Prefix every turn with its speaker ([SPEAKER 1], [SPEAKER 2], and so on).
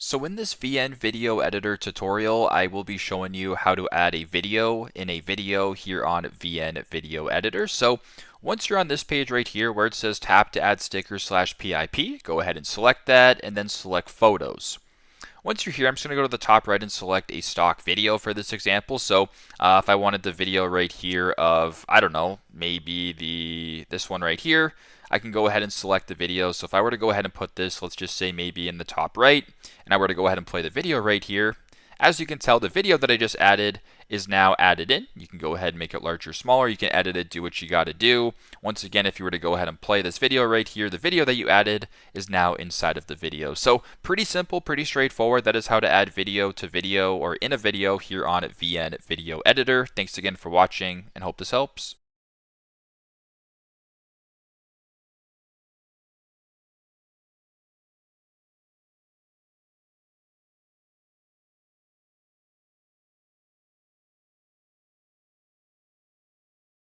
[SPEAKER 1] So in this VN video editor tutorial, I will be showing you how to add a video in a video here on VN video editor. So once you're on this page right here where it says tap to add sticker/PIP, go ahead and select that and then select photos. Once you're here, I'm just going to go to the top right and select a stock video for this example. So if I wanted the video right here of, I don't know, maybe this one right here, I can go ahead and select the video. So if I were to go ahead and put this, let's just say maybe in the top right, and I were to go ahead and play the video right here, as you can tell, the video that I just added is now added in. You can go ahead and make it larger or smaller. You can edit it, do what you got to do. Once again, if you were to go ahead and play this video right here, the video that you added is now inside of the video. So pretty simple, pretty straightforward. That is how to add video to video or in a video here on VN Video Editor. Thanks again for watching and hope this helps.